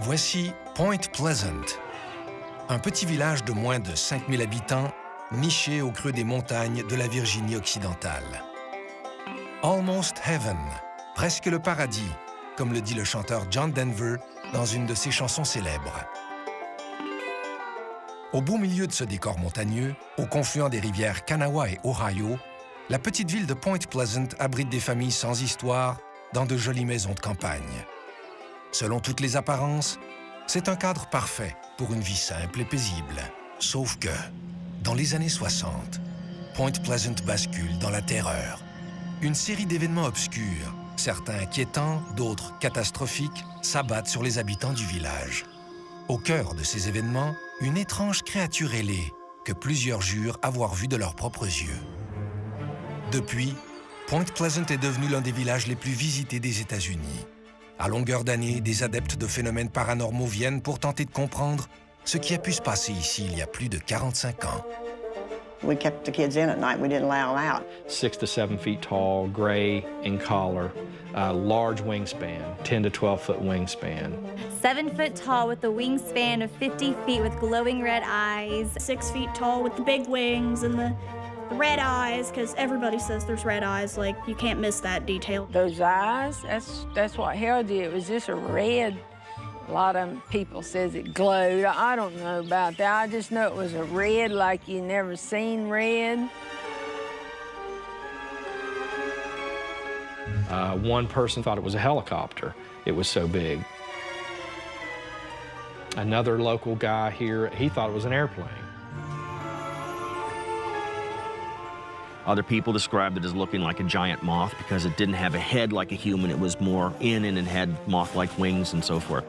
Voici Point Pleasant, un petit village de moins de 5000 habitants niché au creux des montagnes de la Virginie occidentale. Almost Heaven, presque le paradis, comme le dit le chanteur John Denver dans une de ses chansons célèbres. Au beau milieu de ce décor montagneux, au confluent des rivières Kanawha et Ohio, la petite ville de Point Pleasant abrite des familles sans histoire dans de jolies maisons de campagne. Selon toutes les apparences, c'est un cadre parfait pour une vie simple et paisible. Sauf que, dans les années 60, Point Pleasant bascule dans la terreur. Une série d'événements obscurs, certains inquiétants, d'autres catastrophiques, s'abattent sur les habitants du village. Au cœur de ces événements, une étrange créature ailée que plusieurs jurent avoir vue de leurs propres yeux. Depuis, Point Pleasant est devenu l'un des villages les plus visités des États-Unis. À longueur d'année, des adeptes de phénomènes paranormaux viennent pour tenter de comprendre ce qui a pu se passer ici il y a plus de 45 ans. We kept the kids in at night. We didn't allow them out. 6 to 7 feet tall, gray in color, large wingspan, 10 to 12 foot wingspan. 7 foot tall with a wingspan of 50 feet with glowing red eyes. 6 feet tall with the big wings and the red eyes, because everybody says there's red eyes. Like, you can't miss that detail. Those eyes, that's what hell did. It was just a red. A lot of people says it glowed. I don't know about that. I just know it was a red like you never seen red. One person thought it was a helicopter. It was so big. Another local guy here, he thought it was an airplane. Other people described it as looking like a giant moth because it didn't have a head like a human. It was more in and it had moth-like wings and so forth.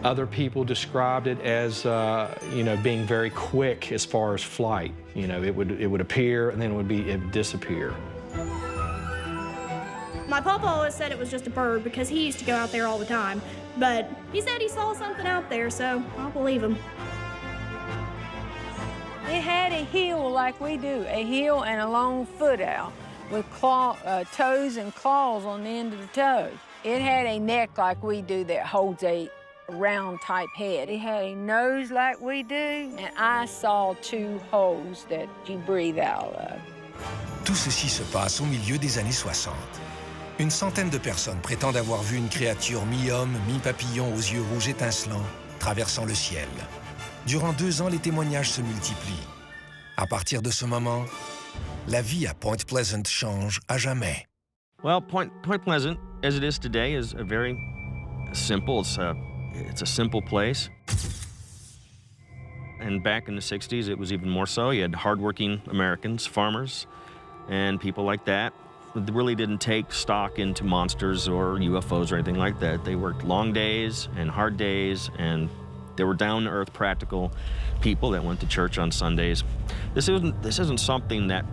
Other people described it as, being very quick as far as flight. You know, it would appear and then it would disappear. My papa always said it was just a bird because he used to go out there all the time. But he said he saw something out there, so I'll believe him. It had a heel like we do, a heel and a long foot out with toes and claws on the end of the toes. It had a neck like we do that holds a round type head. It had a nose like we do, and I saw 2 holes that you breathe out of. Tout ceci se passe au milieu des années 60. Une centaine de personnes prétendent avoir vu une créature mi-homme, mi-papillon aux yeux rouges étincelants traversant le ciel. Durant 2 ans, les témoignages se multiplient. À partir de ce moment, la vie à Point Pleasant change à jamais. Well, Point Pleasant, as it is today, is a very simple. It's a simple place. And back in the 60s, it was even more so. You had hardworking Americans, farmers, and people like that. They really didn't take stock into monsters or UFOs or anything like that. They worked long days and hard days, and they were down-to-earth, practical people that went to church on Sundays. This isn't something that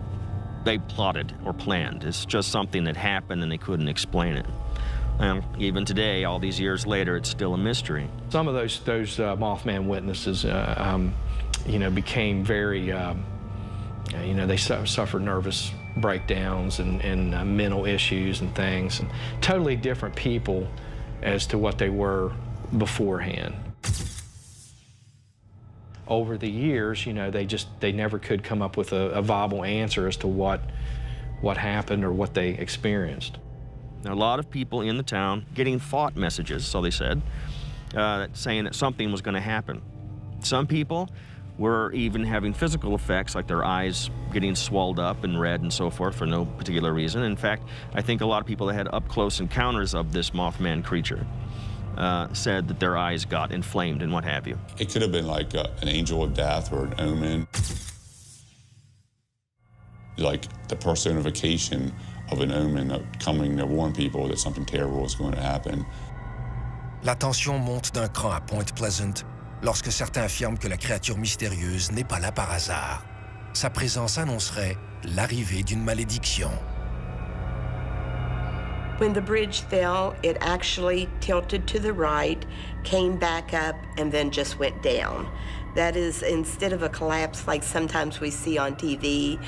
they plotted or planned. It's just something that happened and they couldn't explain it. And even today, all these years later, it's still a mystery. Some of those Mothman witnesses, became very, they suffered nervous breakdowns and mental issues and things, and totally different people as to what they were beforehand. Over the years, they never could come up with a viable answer as to what happened or what they experienced. Now, a lot of people in the town getting thought messages, so they said, saying that something was going to happen. Some people were even having physical effects, like their eyes getting swelled up and red and so forth for no particular reason. In fact, I think a lot of people that had up-close encounters of this Mothman creature said that their eyes got inflamed and what have you. It could have been like an angel of death or an omen. Like the personification of an omen coming to warn people that something terrible is going to happen. La tension monte d'un cran à Point Pleasant lorsque certains affirment que la créature mystérieuse n'est pas là par hasard. Sa présence annoncerait l'arrivée d'une malédiction. When the bridge fell, it actually tilted to the right, came back up, and then just went down. That is, instead of a collapse like sometimes we see on TV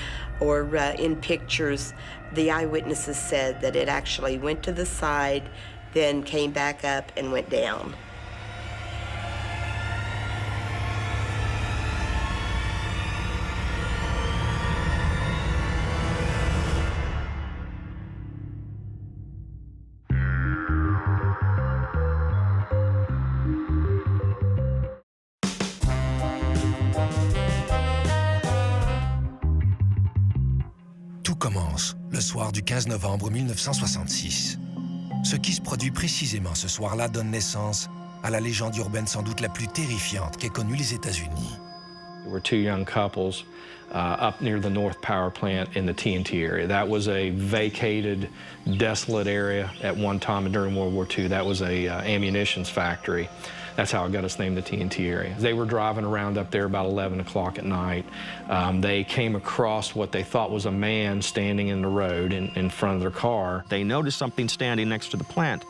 or in pictures, the eyewitnesses said that it actually went to the side, then came back up and went down. Tout commence le soir du 15 novembre 1966. Ce qui se produit précisément ce soir-là donne naissance à la légende urbaine sans doute la plus terrifiante qu'aient connue les États-Unis. There were two young couples up near the North Power Plant in the TNT area. That was a vacated, desolate area at one time during World War II. That was a ammunitions factory. That's how it got its name, the TNT area. They were driving around up there about 11 o'clock at night. They came across what they thought was a man standing in the road in front of their car. They noticed something standing next to the plant,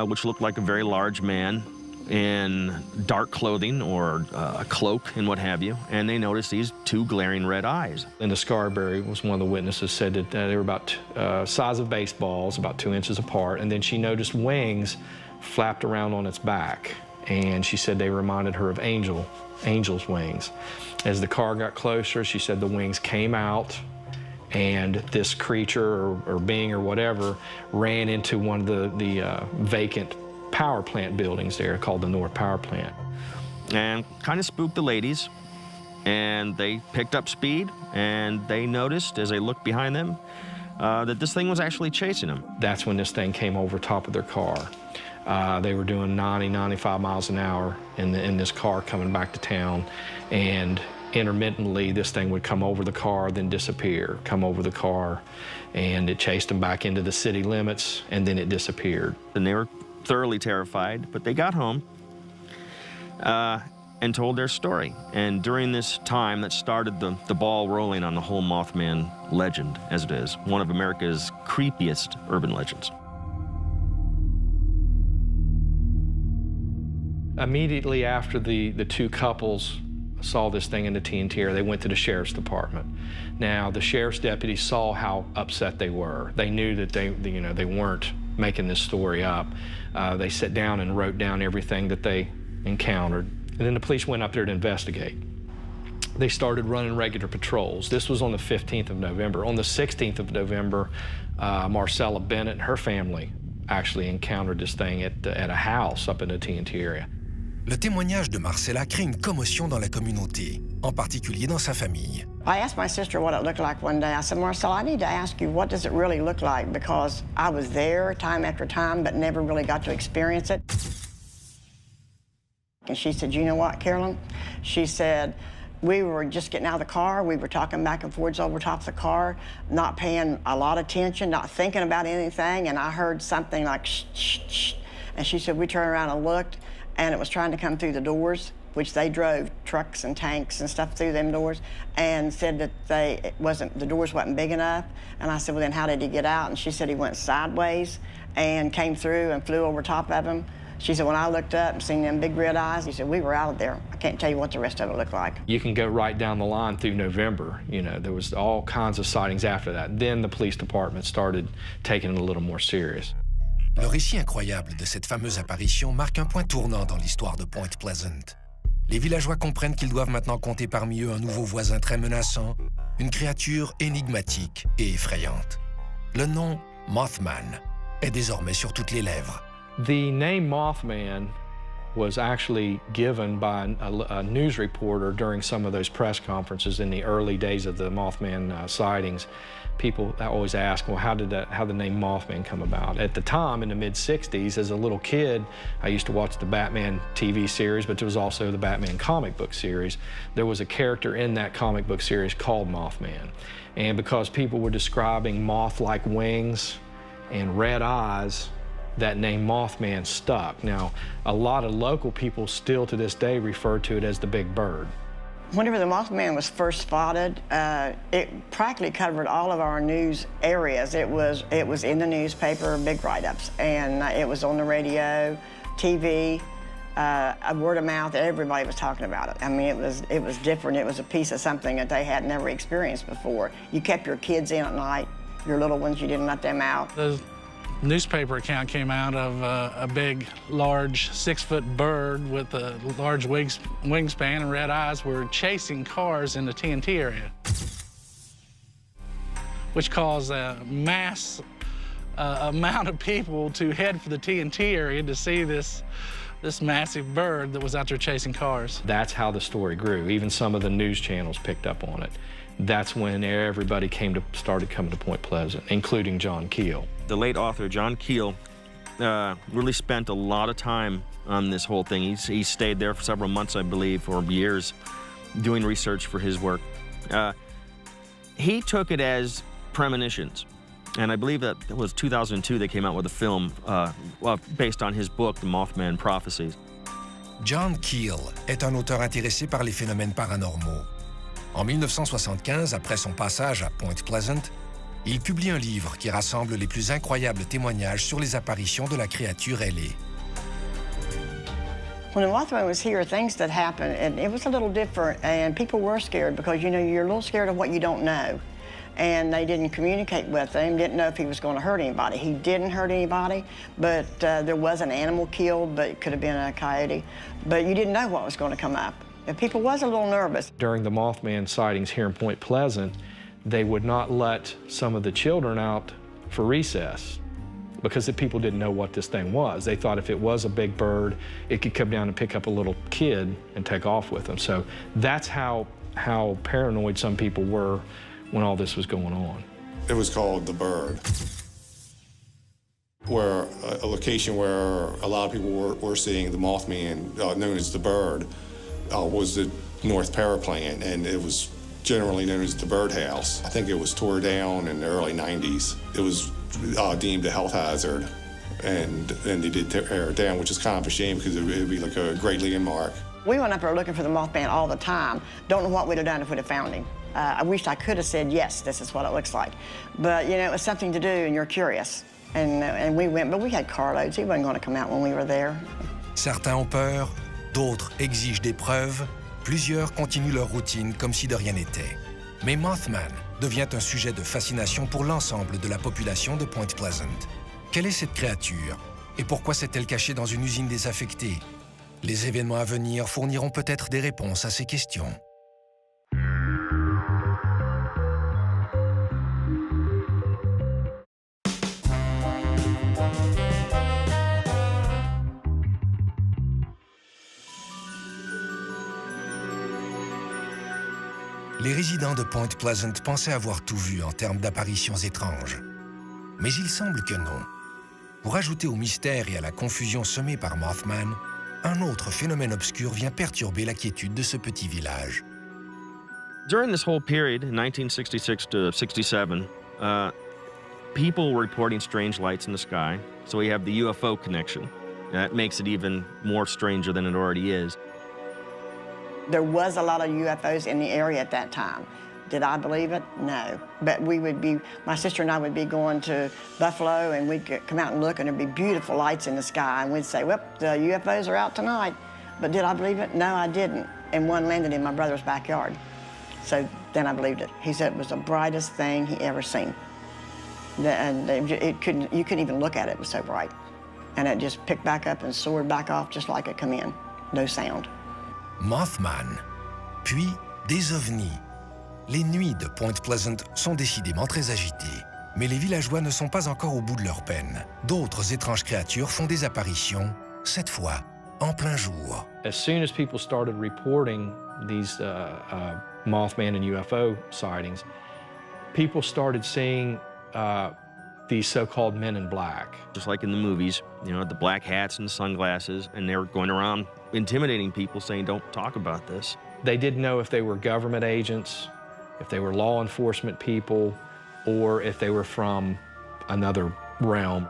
which looked like a very large man in dark clothing or a cloak and what have you, and they noticed these two glaring red eyes. Linda Scarberry was one of the witnesses, said that they were about size of baseballs, about 2 inches apart, and then she noticed wings flapped around on its back, and she said they reminded her of angel's wings. As the car got closer, she said the wings came out, and this creature or being or whatever ran into one of the vacant power plant buildings there called the North Power Plant. And kind of spooked the ladies, and they picked up speed, and they noticed as they looked behind them that this thing was actually chasing them. That's when this thing came over top of their car. They were doing 90, 95 miles an hour in this car coming back to town, and intermittently this thing would come over the car, then disappear, come over the car, and it chased them back into the city limits, and then it disappeared. And they were thoroughly terrified, but they got home and told their story. And during this time, that started the ball rolling on the whole Mothman legend, as it is, one of America's creepiest urban legends. Immediately after the two couples saw this thing in the TNT area, they went to the sheriff's department. Now, the sheriff's deputies saw how upset they were. They knew that they weren't making this story up. They sat down and wrote down everything that they encountered. And then the police went up there to investigate. They started running regular patrols. This was on the 15th of November. On the 16th of November, Marcella Bennett and her family actually encountered this thing at a house up in the TNT area. Le témoignage de Marcella crée une commotion dans la communauté, en particulier dans sa famille. I asked my sister what it looked like one day. I said, Marcella, I need to ask you, what does it really look like? Because I was there time after time, but never really got to experience it. And she said, you know what, Carolyn? She said, we were just getting out of the car. We were talking back and forwards over top of the car, not paying a lot of attention, not thinking about anything. And I heard something like, shh, shh, shh. And she said, we turned around and looked, and it was trying to come through the doors, which they drove trucks and tanks and stuff through them doors, and said that the doors wasn't big enough. And I said, well, then how did he get out? And she said he went sideways and came through and flew over top of him. She said, when I looked up and seen them big red eyes, he said, we were out of there. I can't tell you what the rest of it looked like. You can go right down the line through November. There was all kinds of sightings after that. Then the police department started taking it a little more serious. Le récit incroyable de cette fameuse apparition marque un point tournant dans l'histoire de Point Pleasant. Les villageois comprennent qu'ils doivent maintenant compter parmi eux un nouveau voisin très menaçant, une créature énigmatique et effrayante. Le nom Mothman est désormais sur toutes les lèvres. The name Mothman was actually given by a news reporter during some of those press conferences in the early days of the Mothman sightings. People always ask, well, how did the name Mothman come about? At the time, in the mid-60s, as a little kid, I used to watch the Batman TV series, but there was also the Batman comic book series. There was a character in that comic book series called Mothman. And because people were describing moth-like wings and red eyes, that name Mothman stuck. Now, a lot of local people still to this day refer to it as the Big Bird. Whenever the Mothman was first spotted, it practically covered all of our news areas. It was in the newspaper, big write-ups, and it was on the radio, TV, word of mouth. Everybody was talking about it. I mean, it was different. It was a piece of something that they had never experienced before. You kept your kids in at night, your little ones. You didn't let them out. The newspaper account came out of a big, large 6-foot bird with a large wingspan and red eyes were chasing cars in the TNT area, which caused a mass amount of people to head for the TNT area to see this massive bird that was out there chasing cars. That's how the story grew. Even some of the news channels picked up on it. That's when everybody started coming to Point Pleasant, including John Keel. The late author, John Keel, really spent a lot of time on this whole thing. He stayed there for several months, I believe, or years, doing research for his work. He took it as premonitions. And I believe that it was 2002 they came out with a film based on his book, The Mothman Prophecies. John Keel est un auteur intéressé par les phénomènes paranormaux. En 1975, après son passage à Point Pleasant, il publie un livre qui rassemble les plus incroyables témoignages sur les apparitions de la créature ailée. When the Mothman was here, things that happened, and it was a little different, and people were scared because, you know, you're a little scared of what you don't know. And they didn't communicate with him, didn't know if he was going to hurt anybody. He didn't hurt anybody, but there was an animal killed, but it could have been a coyote. But you didn't know what was going to come up. And people was a little nervous. During the Mothman sightings here in Point Pleasant, they would not let some of the children out for recess because the people didn't know what this thing was. They thought if it was a big bird, it could come down and pick up a little kid and take off with them. So that's how paranoid some people were when all this was going on. It was called The Bird, where a location where a lot of people were seeing the Mothman, known as The Bird, was the North Power Plant, and it was generally known as the Birdhouse. I think it was tore down in the early 90s. It was deemed a health hazard, and they did tear it down, which is kind of a shame because it would be like a great landmark. We went up there looking for the Mothman all the time. Don't know what we'd have done if we'd have found him. I wished I could have said, yes, this is what it looks like. But, you know, it was something to do, and you're curious. And we went, but we had carloads. He wasn't going to come out when we were there. Certains ont peur, d'autres exigent des preuves, plusieurs continuent leur routine comme si de rien n'était. Mais Mothman devient un sujet de fascination pour l'ensemble de la population de Point Pleasant. Quelle est cette créature? Et pourquoi s'est-elle cachée dans une usine désaffectée? Les événements à venir fourniront peut-être des réponses à ces questions. Les résidents de Point Pleasant pensaient avoir tout vu en termes d'apparitions étranges. Mais il semble que non. Pour ajouter au mystère et à la confusion semée par Mothman, un autre phénomène obscur vient perturber la quiétude de ce petit village. During this whole period, 1966 to 67, people were reporting strange lights in the sky. So we have the UFO connection. That makes it even more stranger than it already is. There was a lot of UFOs in the area at that time. Did I believe it? No. But my sister and I would be going to Buffalo, and we'd come out and look, and there'd be beautiful lights in the sky, and we'd say, well, the UFOs are out tonight. But did I believe it? No, I didn't. And one landed in my brother's backyard. So then I believed it. He said it was the brightest thing he ever seen. And you couldn't even look at it, it was so bright. And it just picked back up and soared back off just like it come in. No sound. Mothman, puis des ovnis. Les nuits de Point Pleasant sont décidément très agitées. Mais les villageois ne sont pas encore au bout de leur peine. D'autres étranges créatures font des apparitions, cette fois en plein jour. As soon as people started reporting these Mothman and UFO sightings, people started seeing these so-called men in black. Just like in the movies, you know, the black hats and sunglasses, and they were going around intimidating people, saying, don't talk about this. They didn't know if they were government agents, if they were law enforcement people, or if they were from another realm.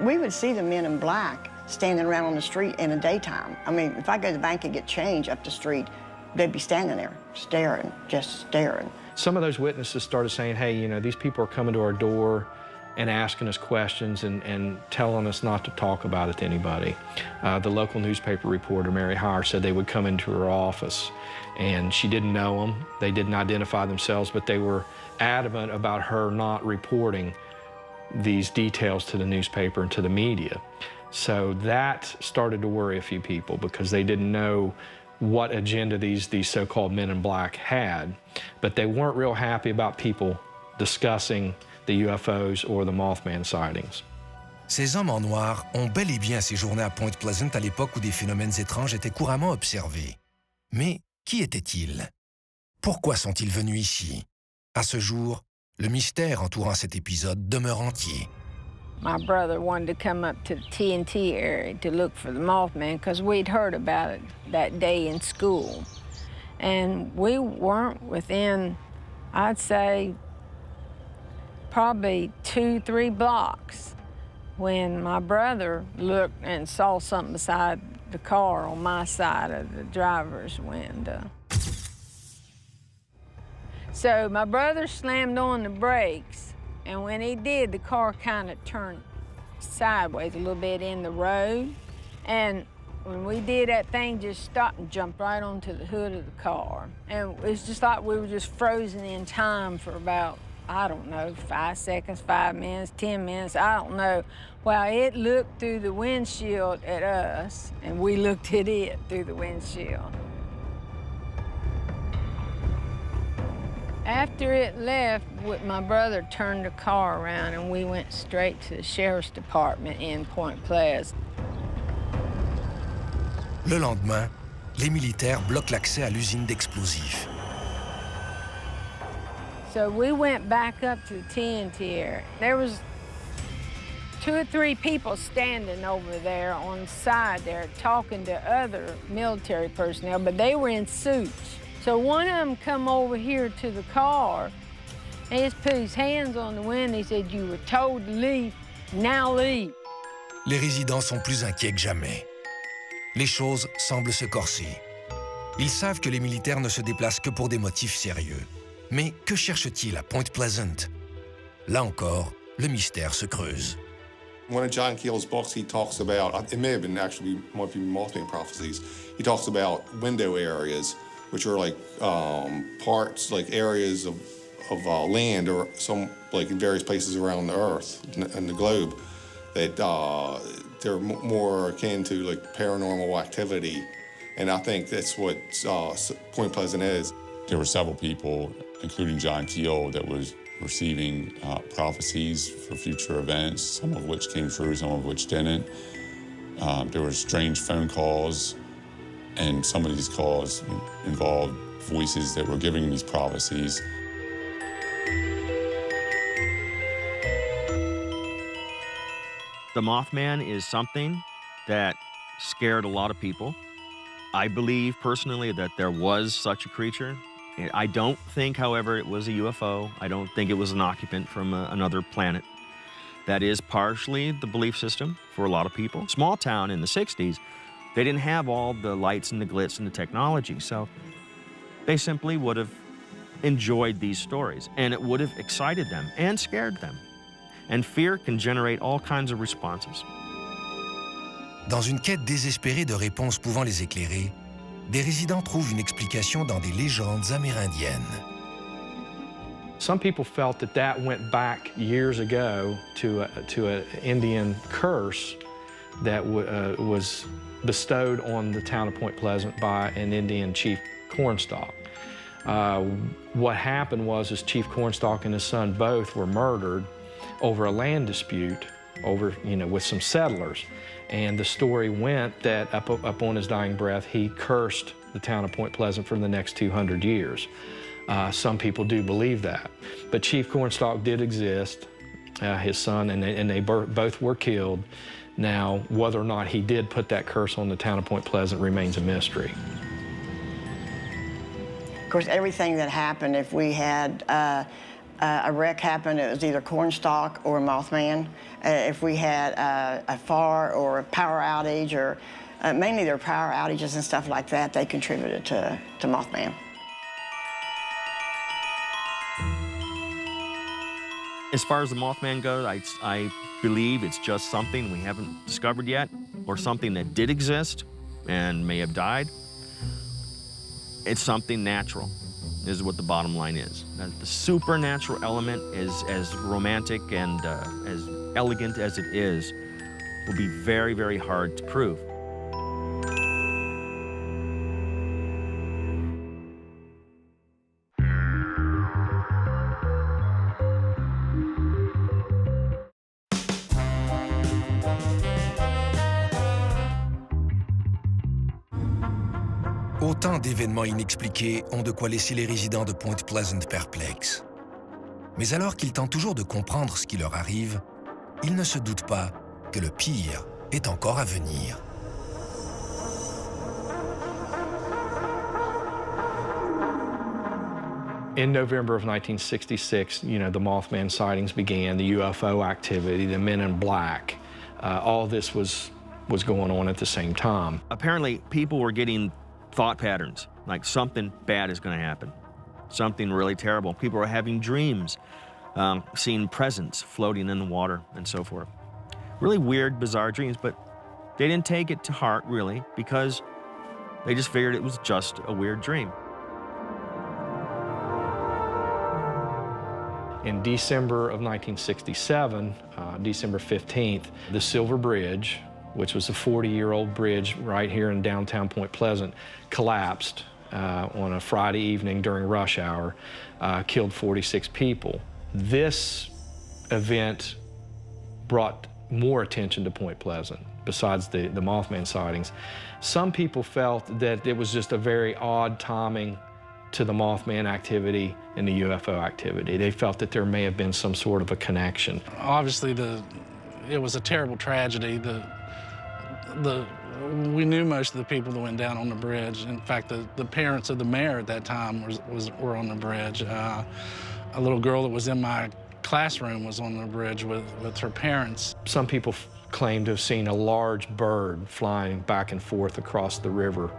We would see the men in black standing around on the street in the daytime. I mean, if I go to the bank and get change up the street, they'd be standing there, staring, just staring. Some of those witnesses started saying, hey, you know, these people are coming to our door and asking us questions and telling us not to talk about it to anybody. The local newspaper reporter, Mary Hire, said they would come into her office, and she didn't know them. They didn't identify themselves, but they were adamant about her not reporting these details to the newspaper and to the media. So that started to worry a few people because they didn't know what agenda these so-called men in black had, but they weren't real happy about people discussing the UFOs or the Mothman sightings. Ces hommes en noir ont bel et bien séjourné à Point Pleasant à l'époque où des phénomènes étranges étaient couramment observés. Mais qui étaient-ils? Pourquoi sont-ils venus ici? À ce jour, le mystère entourant cet épisode demeure entier. My brother wanted to come up to the TNT area to look for the Mothman because we'd heard about it that day in school. And we weren't within, I'd say, probably 2-3 blocks when my brother looked and saw something beside the car on my side of the driver's window. So my brother slammed on the brakes, and when he did, the car kind of turned sideways a little bit in the road. And when we did, that thing just stopped and jumped right onto the hood of the car. And it's just like we were just frozen in time for about, I don't know, 5 seconds, 5 minutes, 10 minutes, I don't know. Well, it looked through the windshield at us, and we looked at it through the windshield. After it left, my brother turned the car around and we went straight to the sheriff's department in Point Pleasant. Le lendemain, les militaires bloquent l'accès à l'usine d'explosifs. So we went back up to the TNT area. There was 2 or 3 people standing over there on the side there talking to other military personnel, but they were in suits. So one of them come over here to the car and he just put his hands on the window. He said, "You were told to leave, now leave." Les résidents sont plus inquiets que jamais. Les choses semblent se corser. Ils savent que les militaires ne se déplacent que pour des motifs sérieux. Mais que cherchent-ils à Point Pleasant? Là encore, le mystère se creuse. One of John Keel's books, he talks about, it may have been actually might be Mothman prophecies, he talks about window areas, which are like parts, like areas of land or some, like in various places around the earth and the globe, that they're more akin to like paranormal activity. And I think that's what Point Pleasant is. There were several people, including John Keel, that was receiving prophecies for future events, some of which came true, some of which didn't. There were strange phone calls, and some of these calls involved voices that were giving these prophecies. The Mothman is something that scared a lot of people. I believe personally that there was such a creature. I don't think, however, it was a UFO. I don't think it was an occupant from another planet. That is partially the belief system for a lot of people. Small town in the 60s, they didn't have all the lights and the glitz and the technology, so they simply would have enjoyed these stories, and it would have excited them and scared them. And fear can generate all kinds of responses. Dans une quête désespérée de réponses pouvant les éclairer, des résidents trouvent une explication dans des légendes amérindiennes. Some people felt that that went back years ago to an Indian curse that was bestowed on the town of Point Pleasant by an Indian chief Cornstalk. What happened was Chief Cornstalk and his son both were murdered over a land dispute with some settlers. And the story went that up on his dying breath, he cursed the town of Point Pleasant for the next 200 years. Some people do believe that. But Chief Cornstalk did exist, his son, and they both were killed. Now, whether or not he did put that curse on the town of Point Pleasant remains a mystery. Of course, everything that happened, if we had a wreck happen, it was either Cornstalk or Mothman. If we had a fire or a power outage, or mainly their power outages and stuff like that, they contributed to Mothman. As far as the Mothman goes, I believe it's just something we haven't discovered yet, or something that did exist and may have died. It's something natural. is what the bottom line is. The supernatural element is as romantic and as elegant as it is, will be very, very hard to prove. Autant d'événements inexpliqués ont de quoi laisser les résidents de Point Pleasant perplexes. Mais alors qu'ils tentent toujours de comprendre ce qui leur arrive, ils ne se doutent pas que le pire est encore à venir. In November of 1966, the Mothman sightings began, the UFO activity, the men in black. All this was going on at the same time. Apparently, people were getting thought patterns, like something bad is going to happen, something really terrible. People were having dreams, seeing presents floating in the water and so forth. Really weird, bizarre dreams, but they didn't take it to heart, really, because they just figured it was just a weird dream. In December of 1967, December 15th, the Silver Bridge, which was a 40-year-old bridge right here in downtown Point Pleasant, collapsed on a Friday evening during rush hour, killed 46 people. This event brought more attention to Point Pleasant, besides the Mothman sightings. Some people felt that it was just a very odd timing to the Mothman activity and the UFO activity. They felt that there may have been some sort of a connection. Obviously, it was a terrible tragedy. We knew most of the people that went down on the bridge. In fact, the parents of the mayor at that time were on the bridge. A little girl that was in my classroom was on the bridge with her parents. Some people claim to have seen a large bird flying back and forth across the river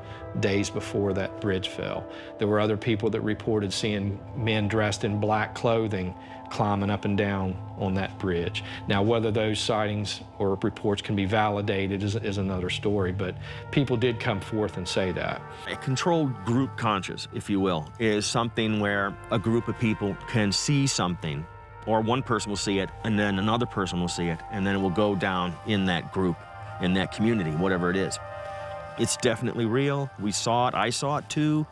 days before that bridge fell. There were other people that reported seeing men dressed in black clothing climbing up and down on that bridge. Now, whether those sightings or reports can be validated is another story, but people did come forth and say that. A controlled group conscious, if you will, is something where a group of people can see something, or one person will see it, and then another person will see it, and then it will go down in that group, in that community, whatever it is. It's definitely real. We saw it, I saw it too.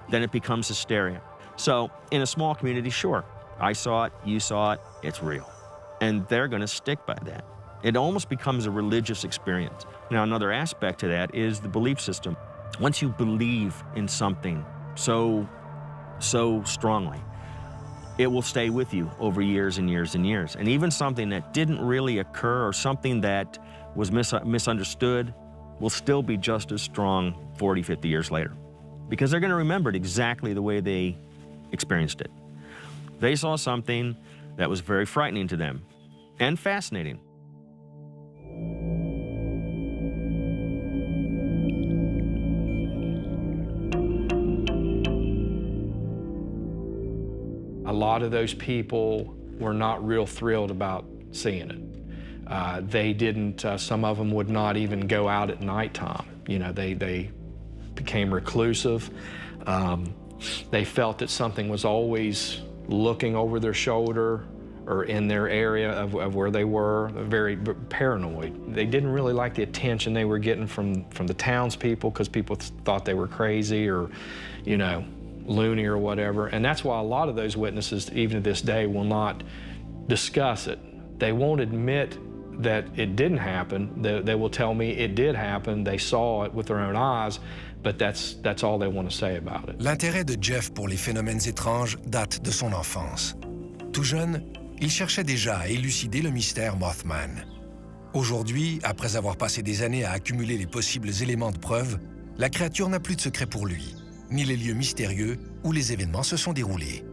Then it becomes hysteria. So in a small community, sure, I saw it, you saw it, it's real. And they're gonna stick by that. It almost becomes a religious experience. Now, another aspect to that is the belief system. Once you believe in something so strongly, it will stay with you over years and years and years. And even something that didn't really occur or something that was misunderstood will still be just as strong 40, 50 years later. Because they're gonna remember it exactly the way they experienced it. They saw something that was very frightening to them and fascinating. A lot of those people were not real thrilled about seeing it. They didn't, some of them would not even go out at nighttime. They became reclusive. They felt that something was always looking over their shoulder or in their area of where they were, very paranoid. They didn't really like the attention they were getting from the townspeople because people thought they were crazy or, loony or whatever. And that's why a lot of those witnesses, even to this day, will not discuss it. They won't admit that it didn't happen. They will tell me it did happen, they saw it with their own eyes, but that's all they want to say about it. L'intérêt de Jeff pour les phénomènes étranges date de son enfance. Tout jeune, il cherchait déjà à élucider le mystère Mothman. Aujourd'hui, après avoir passé des années à accumuler les possibles éléments de preuve, la créature n'a plus de secret pour lui, ni les lieux mystérieux où les événements se sont déroulés.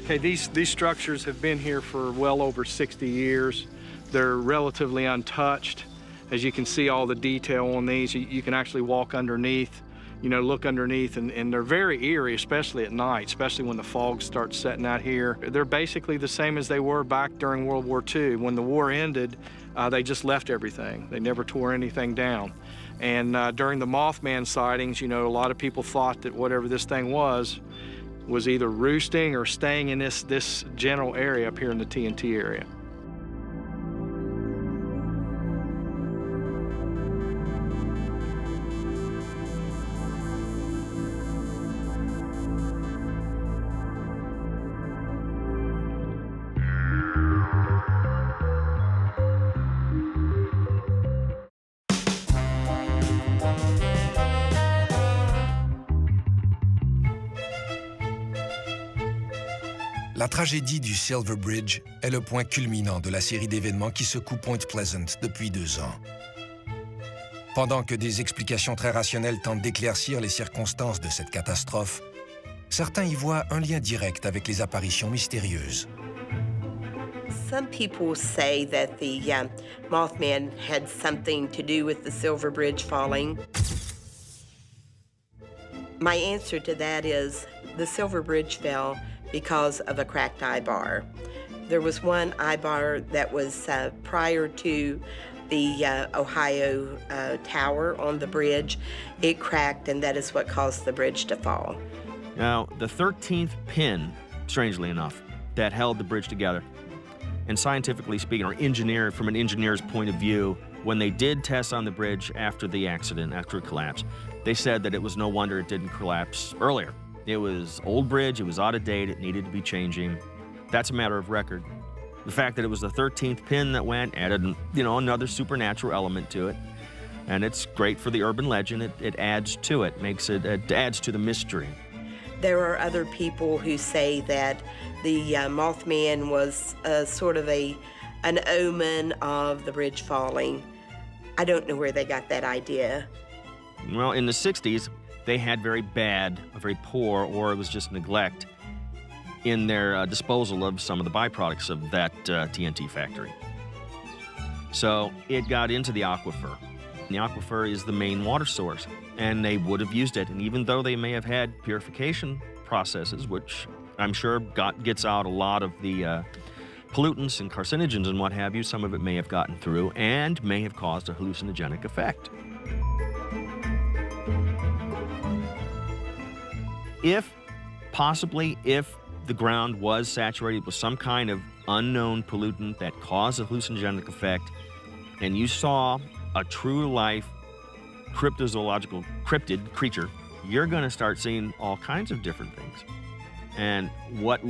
Okay, these structures have been here for well over 60 years. They're relatively untouched. As you can see all the detail on these, you can actually walk underneath, look underneath, and they're very eerie, especially at night, especially when the fog starts setting out here. They're basically the same as they were back during World War II. When the war ended, they just left everything. They never tore anything down. And during the Mothman sightings, a lot of people thought that whatever this thing was, was either roosting or staying in this general area up here in the TNT area. La tragédie du Silver Bridge est le point culminant de la série d'événements qui secoue Point Pleasant depuis 2 ans. Pendant que des explications très rationnelles tentent d'éclaircir les circonstances de cette catastrophe, certains y voient un lien direct avec les apparitions mystérieuses. Some people say that the Mothman had something to do with the Silver Bridge falling. My answer to that is the Silver Bridge fell because of a cracked eye bar. There was one eye bar that was prior to the Ohio Tower on the bridge. It cracked, and that is what caused the bridge to fall. Now, the 13th pin, strangely enough, that held the bridge together, and scientifically speaking, or engineered from an engineer's point of view, when they did tests on the bridge after the accident, after it collapsed, they said that it was no wonder it didn't collapse earlier. It was old bridge, it was out of date, it needed to be changing. That's a matter of record. The fact that it was the 13th pin that went added, another supernatural element to it. And it's great for the urban legend. It adds to it, it adds to the mystery. There are other people who say that the Mothman was sort of an omen of the bridge falling. I don't know where they got that idea. Well, in the 60s, they had very poor, or it was just neglect in their disposal of some of the byproducts of that TNT factory. So it got into the aquifer. The aquifer is the main water source, and they would have used it. And even though they may have had purification processes, which I'm sure gets out a lot of the pollutants and carcinogens and what have you, some of it may have gotten through and may have caused a hallucinogenic effect. If the ground was saturated with some kind of unknown pollutant that caused a hallucinogenic effect, and you saw a true-life cryptozoological cryptid creature, you're going to start seeing all kinds of different things. And what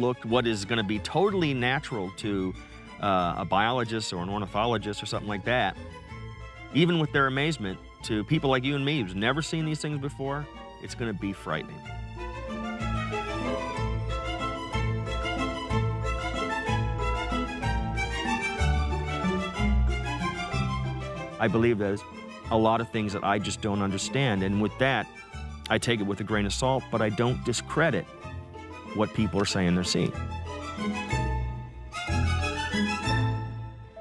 is going to be totally natural to a biologist or an ornithologist or something like that, even with their amazement, to people like you and me who's never seen these things before, it's going to be frightening. I believe there's a lot of things that I just don't understand, and with that, I take it with a grain of salt, but I don't discredit what people are saying they're seeing.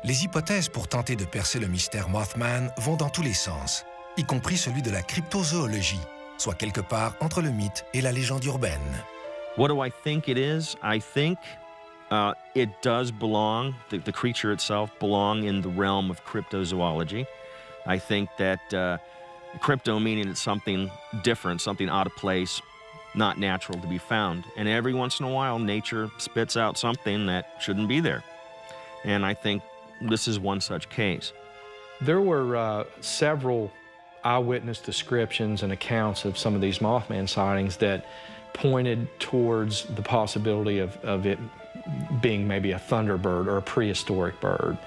Les hypothèses pour tenter de percer le mystère Mothman vont dans tous les sens, y compris celui de la cryptozoologie, soit quelque part entre le mythe et la légende urbaine. What do I think it is? I think it does belong, the creature itself belong in the realm of cryptozoology. I think that crypto meaning it's something different, something out of place, not natural to be found. And every once in a while, nature spits out something that shouldn't be there. And I think this is one such case. There were several eyewitness descriptions and accounts of some of these Mothman sightings that pointed towards the possibility of it being maybe a thunderbird or a prehistoric bird.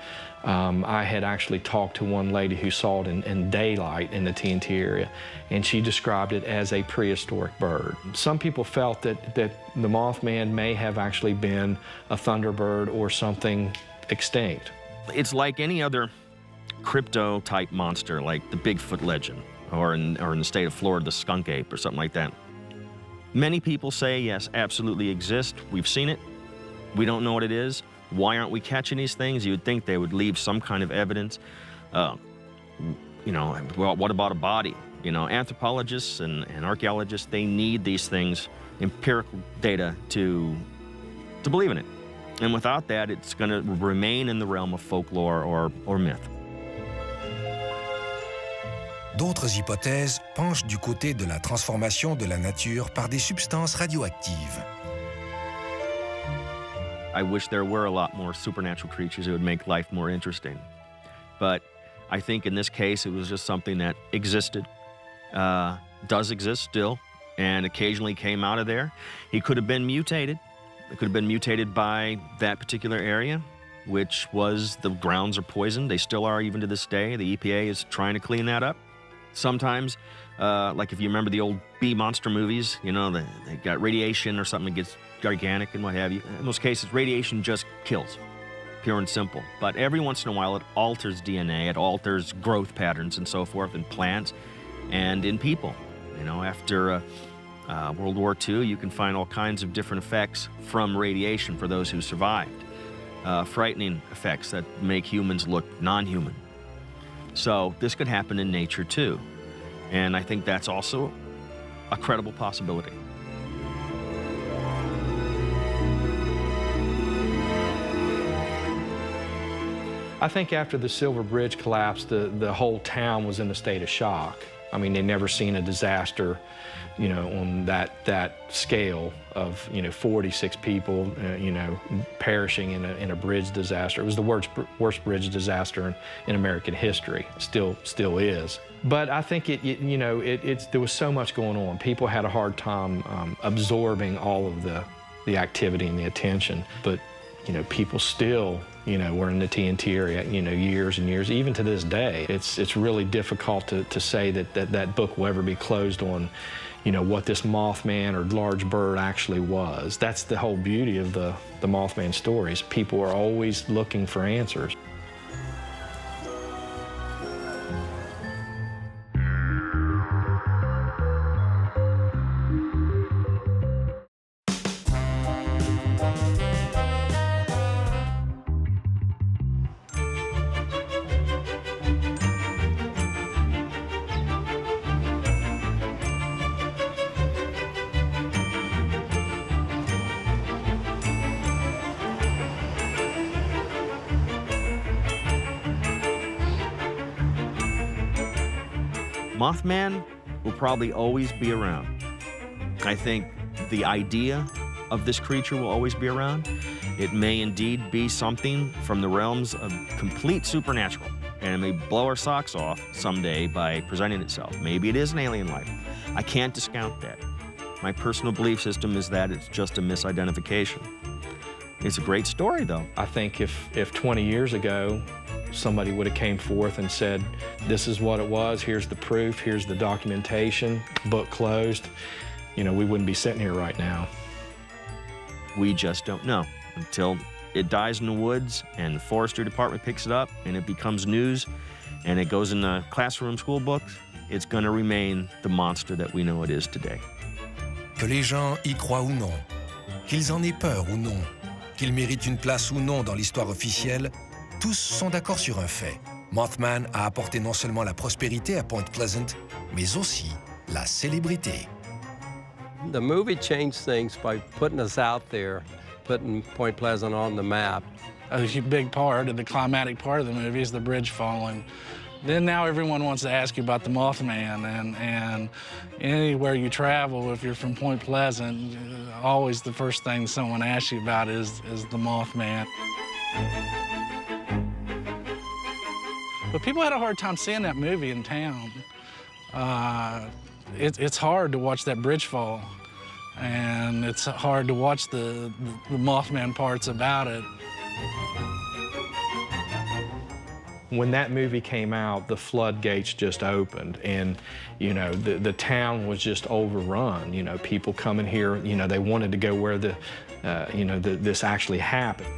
I had actually talked to one lady who saw it in daylight in the TNT area, and she described it as a prehistoric bird. Some people felt that the Mothman may have actually been a thunderbird or something extinct. It's like any other crypto-type monster, like the Bigfoot legend, or in the state of Florida, the skunk ape, or something like that. Many people say, yes, absolutely exist. We've seen it. We don't know what it is. Why aren't we catching these things? You would think they would leave some kind of evidence. Well, what about a body? Anthropologists and archaeologists, they need these things, empirical data, to believe in it. And without that, it's going to remain in the realm of folklore or myth. D'autres hypothèses penchent du côté de la transformation de la nature par des substances radioactives. I wish there were a lot more supernatural creatures. It would make life more interesting. But I think in this case, it was just something that existed, does exist still, and occasionally came out of there. He could have been mutated. It could have been mutated by that particular area, which was the grounds are poisoned. They still are even to this day. The EPA is trying to clean that up. Sometimes, like if you remember the old bee monster movies, you know, they got radiation or something that gets gigantic and what have you. In most cases, radiation just kills, pure and simple. But every once in a while, it alters DNA, it alters growth patterns and so forth in plants and in people. You know, after World War II, you can find all kinds of different effects from radiation for those who survived. Frightening effects that make humans look non-human. So this could happen in nature too. And I think that's also a credible possibility. I think after the Silver Bridge collapsed, the whole town was in a state of shock. I mean, they'd never seen a disaster, you know, on that scale of, you know, 46 people, you know, perishing in a bridge disaster. It was the worst bridge disaster in American history. Still is. But I think there was so much going on. People had a hard time absorbing all of the activity and the attention. But, you know, people still, you know, were in the TNT area, you know, years and years, even to this day. It's really difficult to say that book will ever be closed on, you know, what this Mothman or large bird actually was. That's the whole beauty of the Mothman stories. People are always looking for answers. Mothman will probably always be around. I think the idea of this creature will always be around. It may indeed be something from the realms of complete supernatural, and it may blow our socks off someday by presenting itself. Maybe it is an alien life. I can't discount that. My personal belief system is that it's just a misidentification. It's a great story, though. I think if 20 years ago, somebody would have came forth and said, this is what it was, here's the proof, here's the documentation, book closed, you know, we wouldn't be sitting here right now. We just don't know until it dies in the woods and the forestry department picks it up and it becomes news and it goes in the classroom school books. It's going to remain the monster that we know it is today. Que les gens y croient ou non, qu'ils en aient peur ou non, qu'ils méritent une place ou non dans l'histoire officielle, tous sont d'accord sur un fait. Mothman a apporté non seulement la prospérité à Point Pleasant, mais aussi la célébrité. The movie changed things by putting us out there, putting Point Pleasant on the map. A big part of the climatic part of the movie is the bridge falling. Then now everyone wants to ask you about the Mothman, and anywhere you travel, if you're from Point Pleasant, always the first thing someone asks you about is the Mothman. But people had a hard time seeing that movie in town. It's hard to watch that bridge fall, and it's hard to watch the Mothman parts about it. When that movie came out, the floodgates just opened, and you know the town was just overrun. You know, people coming here, you know, they wanted to go where this actually happened.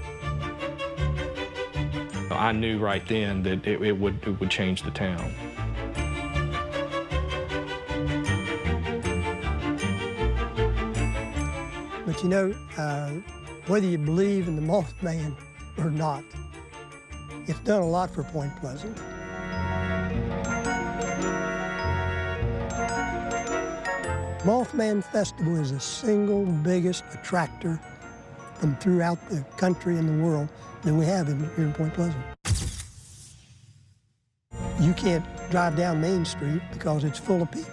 I knew right then that it would change the town. But you know, whether you believe in the Mothman or not, it's done a lot for Point Pleasant. Mothman Festival is the single biggest attractor from throughout the country and the world that we have here in Point Pleasant. You can't drive down Main Street because it's full of people.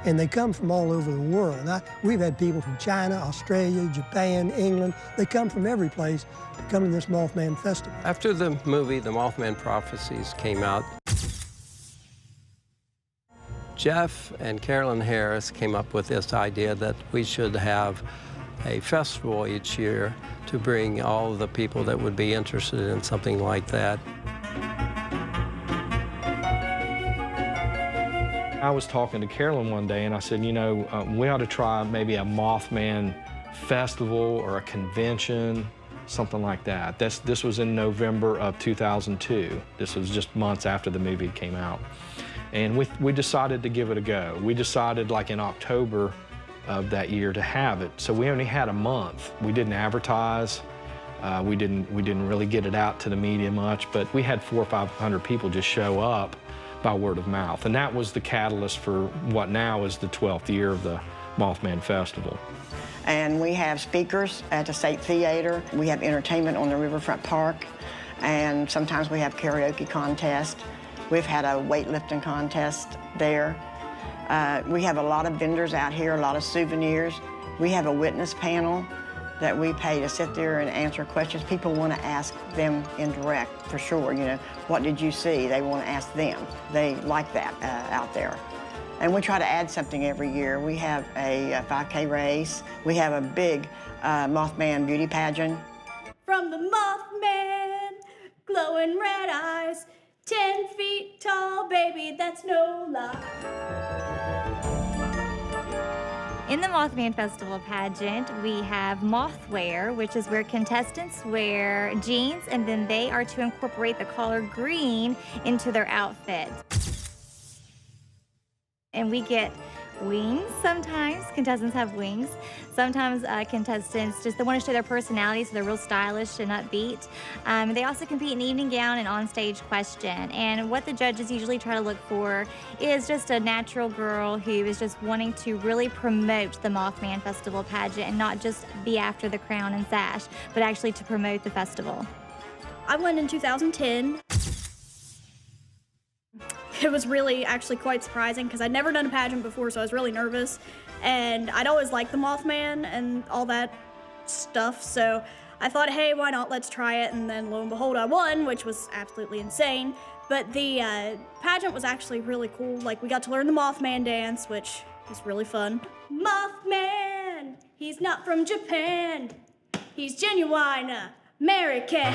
And they come from all over the world. We've had people from China, Australia, Japan, England. They come from every place to come to this Mothman Festival. After the movie, The Mothman Prophecies, came out, Jeff and Carolyn Harris came up with this idea that we should have a festival each year to bring all of the people that would be interested in something like that. I was talking to Carolyn one day and I said, you know, we ought to try maybe a Mothman festival or a convention, something like that. This was in November of 2002. This was just months after the movie came out. And we decided to give it a go. We decided like in October of that year to have it. So we only had a month. We didn't advertise. We didn't really get it out to the media much, but we had 400 or 500 people just show up by word of mouth. And that was the catalyst for what now is the 12th year of the Mothman Festival. And we have speakers at the State Theater. We have entertainment on the Riverfront Park. And sometimes we have karaoke contests. We've had a weightlifting contest there. We have a lot of vendors out here, a lot of souvenirs. We have a witness panel that we pay to sit there and answer questions. People want to ask them in direct, for sure. You know, what did you see? They want to ask them. They like that out there. And we try to add something every year. We have a 5K race. We have a big Mothman beauty pageant. From the Mothman, glowing red eyes, 10 feet tall, baby, that's no lie. In the Mothman Festival pageant, we have mothwear, which is where contestants wear jeans and then they are to incorporate the color green into their outfit. And we get wings sometimes. Contestants have wings. Sometimes contestants they want to show their personality, so they're real stylish and upbeat. They also compete in evening gown and onstage question. And what the judges usually try to look for is just a natural girl who is just wanting to really promote the Mothman Festival pageant and not just be after the crown and sash, but actually to promote the festival. I went in 2010. It was really actually quite surprising because I'd never done a pageant before, so I was really nervous. And I'd always liked the Mothman and all that stuff, so I thought, hey, why not, let's try it. And then lo and behold, I won, which was absolutely insane. But the pageant was actually really cool. Like, we got to learn the Mothman dance, which was really fun. Mothman, he's not from Japan. He's genuine American.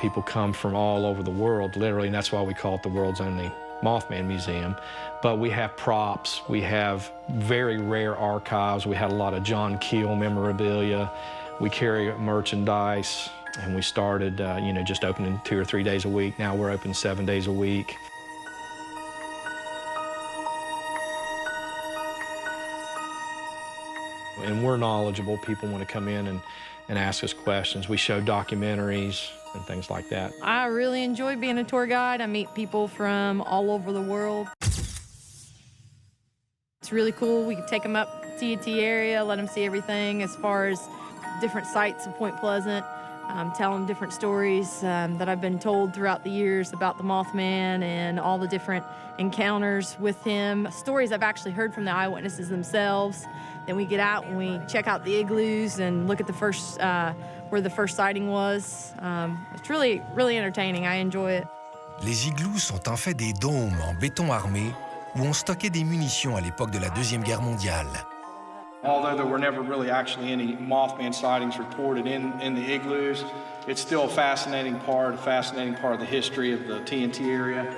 People come from all over the world, literally, and that's why we call it the world's only Mothman Museum. But we have props, we have very rare archives, we had a lot of John Keel memorabilia, we carry merchandise, and we started, just opening 2 or 3 days a week. Now we're open 7 days a week. And we're knowledgeable. People want to come in and ask us questions. We show documentaries and things like that. I really enjoy being a tour guide. I meet people from all over the world. It's really cool. We can take them up TNT area, let them see everything as far as different sites of Point Pleasant, tell them different stories that I've been told throughout the years about the Mothman and all the different encounters with him. Stories I've actually heard from the eyewitnesses themselves. Then we get out and we check out the igloos and look at the first, where the first sighting was. It's really, really entertaining. I enjoy it. Les igloos sont en fait des dômes en béton armé où on stockait des munitions à l'époque de la Deuxième Guerre mondiale. Although there were never really actually any Mothman sightings reported in the igloos, it's still a fascinating part of the history of the TNT area.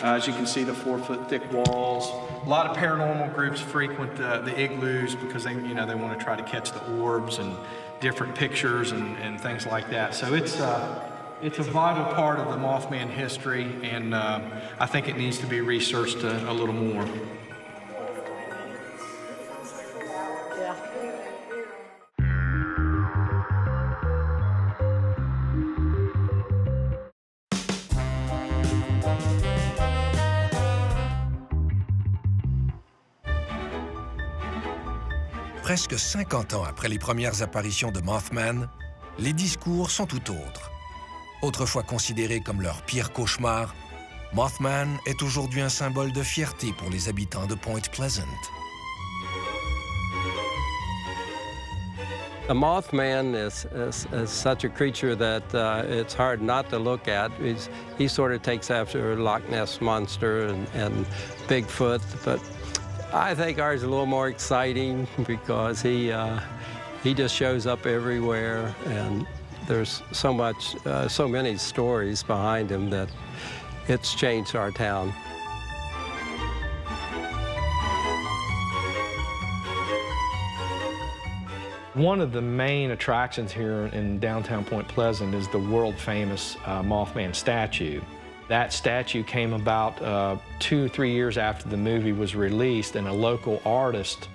As you can see, the 4-foot thick walls. A lot of paranormal groups frequent the igloos because they want to try to catch the orbs and different pictures and things like that. So it's a vital part of the Mothman history, and I think it needs to be researched a little more. Presque 50 ans après les premières apparitions de Mothman, les discours sont tout autres. Autrefois considéré comme leur pire cauchemar, Mothman est aujourd'hui un symbole de fierté pour les habitants de Point Pleasant. The Mothman is such a creature that it's hard not to look at. He sort of takes after Loch Ness Monster and Bigfoot, but I think ours is a little more exciting because he just shows up everywhere, and there's so many stories behind him that it's changed our town. One of the main attractions here in downtown Point Pleasant is the world-famous Mothman statue. That statue came about 2 or 3 years after the movie was released, and a local artist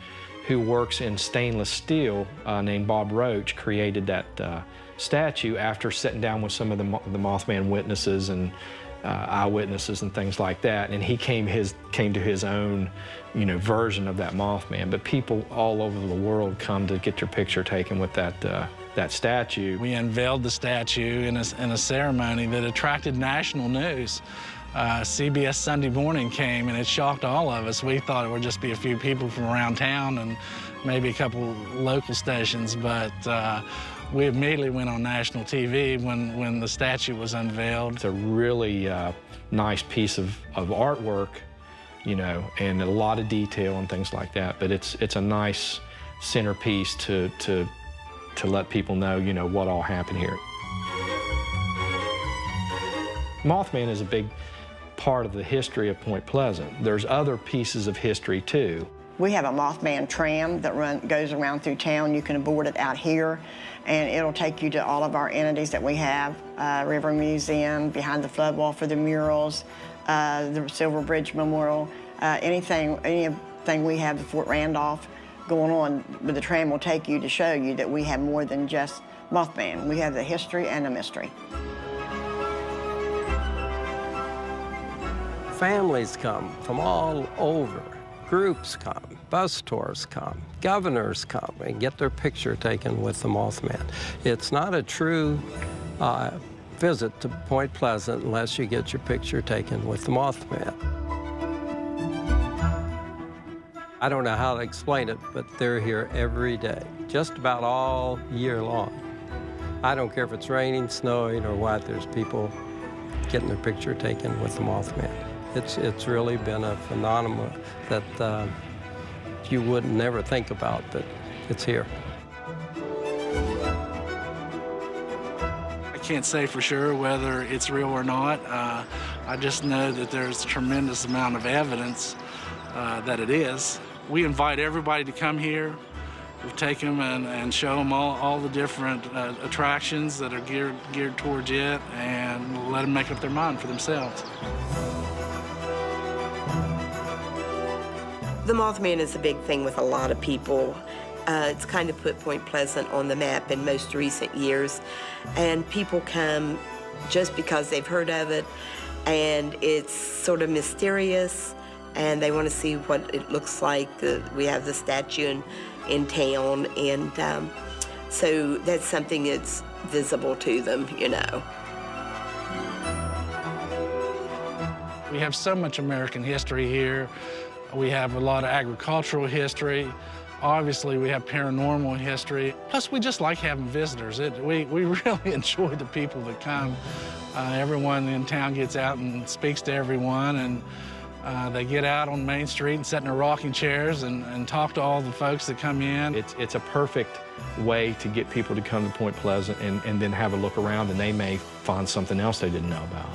who works in stainless steel named Bob Roach created that statue after sitting down with some of the Mothman witnesses and eyewitnesses and things like that, and he came to his own, version of that Mothman. But people all over the world come to get their picture taken with that statue. We unveiled the statue in a ceremony that attracted national news. CBS Sunday Morning came, and it shocked all of us. We thought it would just be a few people from around town and maybe a couple local stations, but we immediately went on national TV when the statue was unveiled. It's a really nice piece of artwork, and a lot of detail and things like that. But it's a nice centerpiece to let people know, what all happened here. Mothman is a big part of the history of Point Pleasant. There's other pieces of history too. We have a Mothman tram that goes around through town. You can board it out here, and it'll take you to all of our entities that we have. River Museum, behind the flood wall for the murals, the Silver Bridge Memorial, anything we have at Fort Randolph going on, but the tram will take you to show you that we have more than just Mothman. We have the history and the mystery. Families come from all over. Groups come, bus tours come, governors come and get their picture taken with the Mothman. It's not a true visit to Point Pleasant unless you get your picture taken with the Mothman. I don't know how to explain it, but they're here every day, just about all year long. I don't care if it's raining, snowing, or what, there's people getting their picture taken with the Mothman. It's really been a phenomenon that you would never think about, but it's here. I can't say for sure whether it's real or not. I just know that there's a tremendous amount of evidence that it is. We invite everybody to come here. We take them and show them all the different attractions that are geared towards it, and let them make up their mind for themselves. The Mothman is a big thing with a lot of people. It's kind of put Point Pleasant on the map in most recent years, and people come just because they've heard of it, and it's sort of mysterious, and they want to see what it looks like. We have the statue in town, and so that's something that's visible to them, We have so much American history here. We have a lot of agricultural history. Obviously, we have paranormal history. Plus, we just like having visitors. We really enjoy the people that come. Everyone in town gets out and speaks to everyone, and they get out on Main Street and sit in their rocking chairs and talk to all the folks that come in. It's a perfect way to get people to come to Point Pleasant and then have a look around, and they may find something else they didn't know about.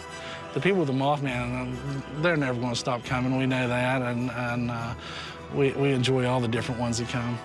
The people with the Mothman, they're never going to stop coming. We know that, and we enjoy all the different ones that come.